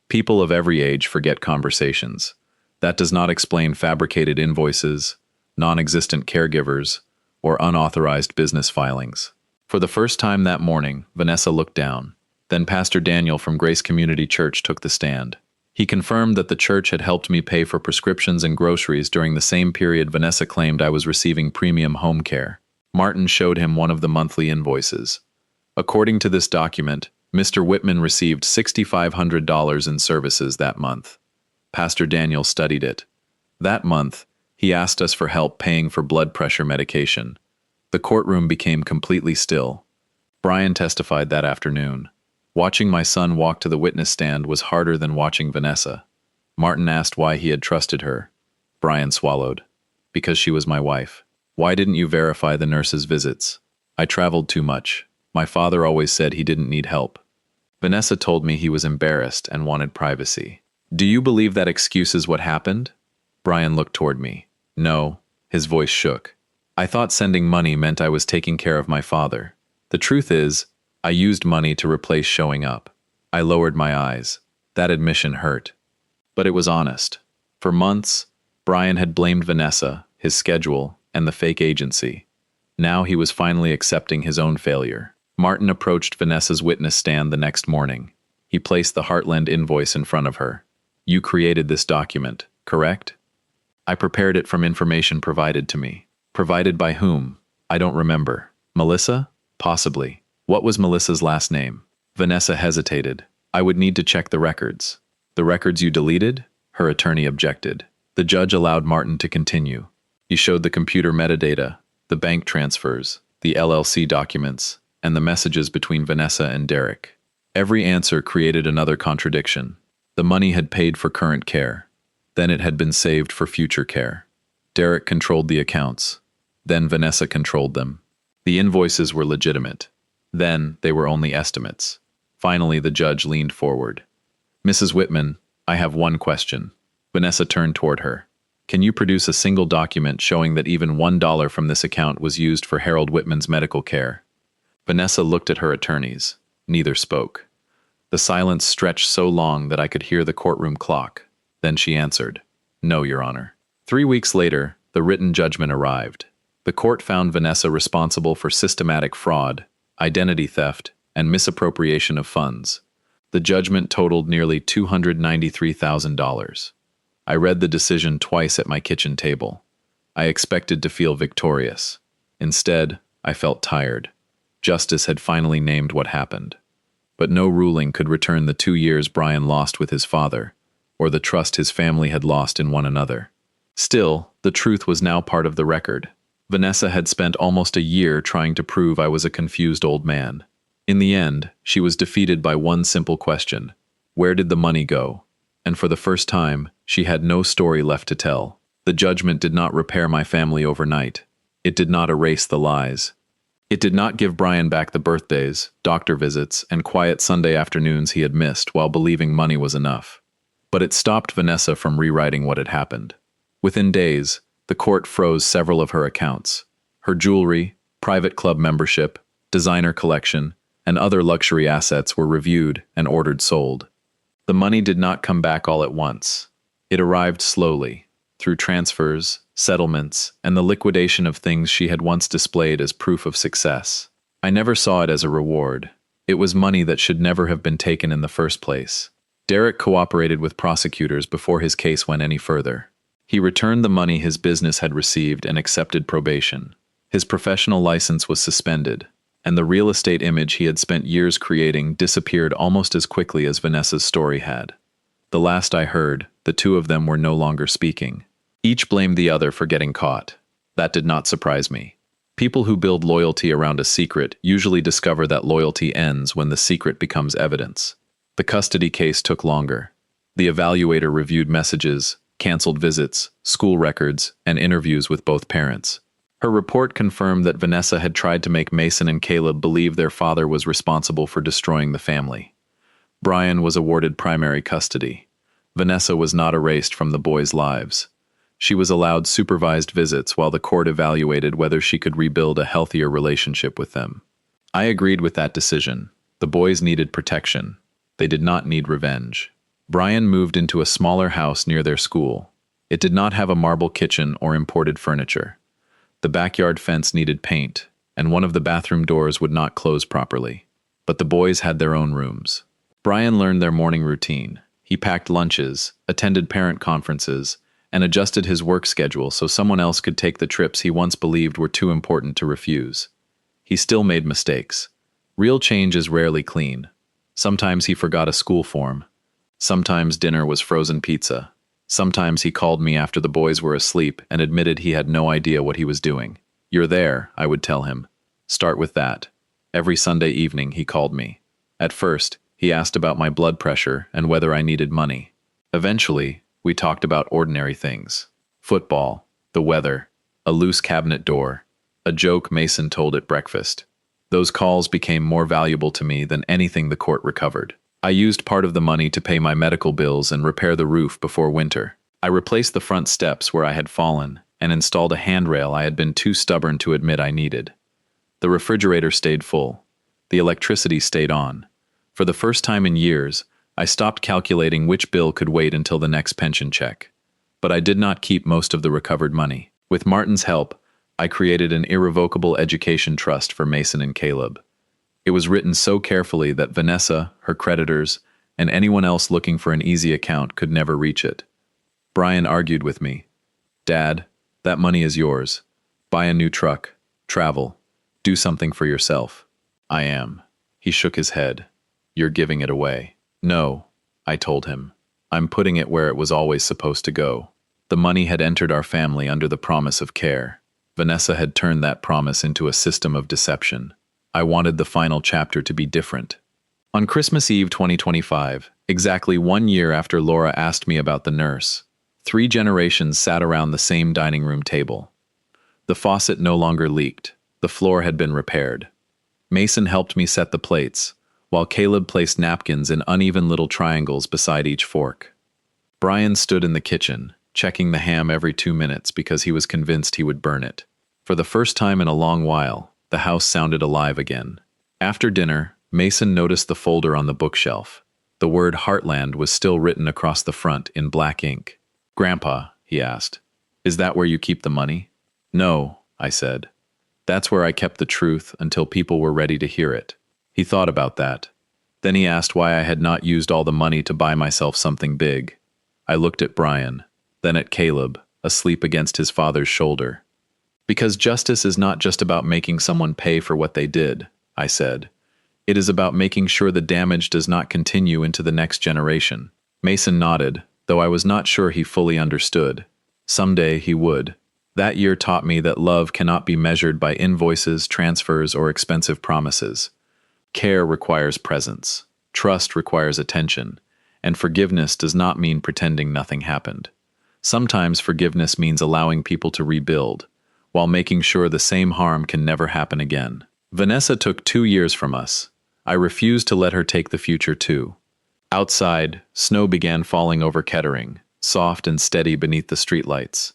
People of every age forget conversations. That does not explain fabricated invoices, non-existent caregivers, or unauthorized business filings. For the first time that morning, Vanessa looked down. Then Pastor Daniel from Grace Community Church took the stand. He confirmed that the church had helped me pay for prescriptions and groceries during the same period Vanessa claimed I was receiving premium home care. Martin showed him one of the monthly invoices. According to this document, Mr. Whitman received $6,500 in services that month. Pastor Daniel studied it. That month, he asked us for help paying for blood pressure medication. The courtroom became completely still. Brian testified that afternoon. Watching my son walk to the witness stand was harder than watching Vanessa. Martin asked why he had trusted her. Brian swallowed. Because she was my wife. Why didn't you verify the nurse's visits? I traveled too much. My father always said he didn't need help. Vanessa told me he was embarrassed and wanted privacy. Do you believe that excuse is what happened? Brian looked toward me. No. His voice shook. I thought sending money meant I was taking care of my father. The truth is, I used money to replace showing up. I lowered my eyes. That admission hurt. But it was honest. For months, Brian had blamed Vanessa, his schedule, and the fake agency. Now he was finally accepting his own failure. Martin approached Vanessa's witness stand the next morning. He placed the Heartland invoice in front of her. You created this document, correct? I prepared it from information provided to me. Provided by whom? I don't remember. Melissa? Possibly. What was Melissa's last name? Vanessa hesitated. I would need to check the records. The records you deleted? Her attorney objected. The judge allowed Martin to continue. He showed the computer metadata, the bank transfers, the LLC documents, and the messages between Vanessa and Derek. Every answer created another contradiction. The money had paid for current care. Then it had been saved for future care. Derek controlled the accounts. Then Vanessa controlled them. The invoices were legitimate. Then they were only estimates. Finally, the judge leaned forward. Mrs. Whitman, I have one question. Vanessa turned toward her. Can you produce a single document showing that even $1 from this account was used for Harold Whitman's medical care? Vanessa looked at her attorneys. Neither spoke. The silence stretched so long that I could hear the courtroom clock. Then she answered, No, Your Honor. 3 weeks later, the written judgment arrived. The court found Vanessa responsible for systematic fraud, identity theft, and misappropriation of funds. The judgment totaled nearly $293,000. I read the decision twice at my kitchen table. I expected to feel victorious. Instead, I felt tired. Justice had finally named what happened. But no ruling could return the 2 years Brian lost with his father, or the trust his family had lost in one another. Still, the truth was now part of the record. Vanessa had spent almost a year trying to prove I was a confused old man. In the end, she was defeated by one simple question. Where did the money go? And for the first time, she had no story left to tell. The judgment did not repair my family overnight. It did not erase the lies. It did not give Brian back the birthdays, doctor visits, and quiet Sunday afternoons he had missed while believing money was enough. But it stopped Vanessa from rewriting what had happened. Within days, the court froze several of her accounts. Her jewelry, private club membership, designer collection, and other luxury assets were reviewed and ordered sold. The money did not come back all at once. It arrived slowly, through transfers, settlements, and the liquidation of things she had once displayed as proof of success. I never saw it as a reward. It was money that should never have been taken in the first place. Derek cooperated with prosecutors before his case went any further. He returned the money his business had received and accepted probation. His professional license was suspended, and the real estate image he had spent years creating disappeared almost as quickly as Vanessa's story had. The last I heard, the two of them were no longer speaking. Each blamed the other for getting caught. That did not surprise me. People who build loyalty around a secret usually discover that loyalty ends when the secret becomes evidence. The custody case took longer. The evaluator reviewed messages, canceled visits, school records, and interviews with both parents. Her report confirmed that Vanessa had tried to make Mason and Caleb believe their father was responsible for destroying the family. Brian was awarded primary custody. Vanessa was not erased from the boys' lives. She was allowed supervised visits while the court evaluated whether she could rebuild a healthier relationship with them. I agreed with that decision. The boys needed protection. They did not need revenge. Brian moved into a smaller house near their school. It did not have a marble kitchen or imported furniture. The backyard fence needed paint, and one of the bathroom doors would not close properly. But the boys had their own rooms. Brian learned their morning routine. He packed lunches, attended parent conferences, and adjusted his work schedule so someone else could take the trips he once believed were too important to refuse. He still made mistakes. Real change is rarely clean. Sometimes he forgot a school form. Sometimes dinner was frozen pizza. Sometimes he called me after the boys were asleep and admitted he had no idea what he was doing. "You're there," I would tell him. "Start with that." Every Sunday evening he called me. At first, he asked about my blood pressure and whether I needed money. Eventually, we talked about ordinary things. Football, the weather, a loose cabinet door, a joke Mason told at breakfast. Those calls became more valuable to me than anything the court recovered. I used part of the money to pay my medical bills and repair the roof before winter. I replaced the front steps where I had fallen and installed a handrail I had been too stubborn to admit I needed. The refrigerator stayed full. The electricity stayed on. For the first time in years, I stopped calculating which bill could wait until the next pension check. But I did not keep most of the recovered money. With Martin's help, I created an irrevocable education trust for Mason and Caleb. It was written so carefully that Vanessa, her creditors, and anyone else looking for an easy account could never reach it. Brian argued with me. "Dad, that money is yours. Buy a new truck, travel, do something for yourself." "I am." He shook his head. "You're giving it away." "No," I told him. "I'm putting it where it was always supposed to go." The money had entered our family under the promise of care. Vanessa had turned that promise into a system of deception. I wanted the final chapter to be different. On Christmas Eve 2025, exactly 1 year after Laura asked me about the nurse, 3 generations sat around the same dining room table. The faucet no longer leaked. The floor had been repaired. Mason helped me set the plates, while Caleb placed napkins in uneven little triangles beside each fork. Brian stood in the kitchen, checking the ham every 2 minutes because he was convinced he would burn it. For the first time in a long while, the house sounded alive again. After dinner, Mason noticed the folder on the bookshelf. The word Heartland was still written across the front in black ink. "Grandpa," he asked, "is that where you keep the money?" "No," I said. "That's where I kept the truth until people were ready to hear it." He thought about that. Then he asked why I had not used all the money to buy myself something big. I looked at Brian, then at Caleb, asleep against his father's shoulder. "Because justice is not just about making someone pay for what they did," I said. "It is about making sure the damage does not continue into the next generation." Mason nodded, though I was not sure he fully understood. Someday he would. That year taught me that love cannot be measured by invoices, transfers, or expensive promises. Care requires presence, trust requires attention, and forgiveness does not mean pretending nothing happened. Sometimes forgiveness means allowing people to rebuild, while making sure the same harm can never happen again. Vanessa took 2 years from us. I refused to let her take the future too. Outside, snow began falling over Kettering, soft and steady beneath the streetlights.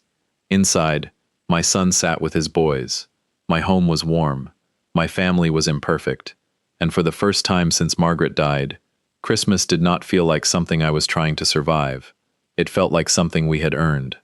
Inside, my son sat with his boys. My home was warm. My family was imperfect. And for the first time since Margaret died, Christmas did not feel like something I was trying to survive. It felt like something we had earned.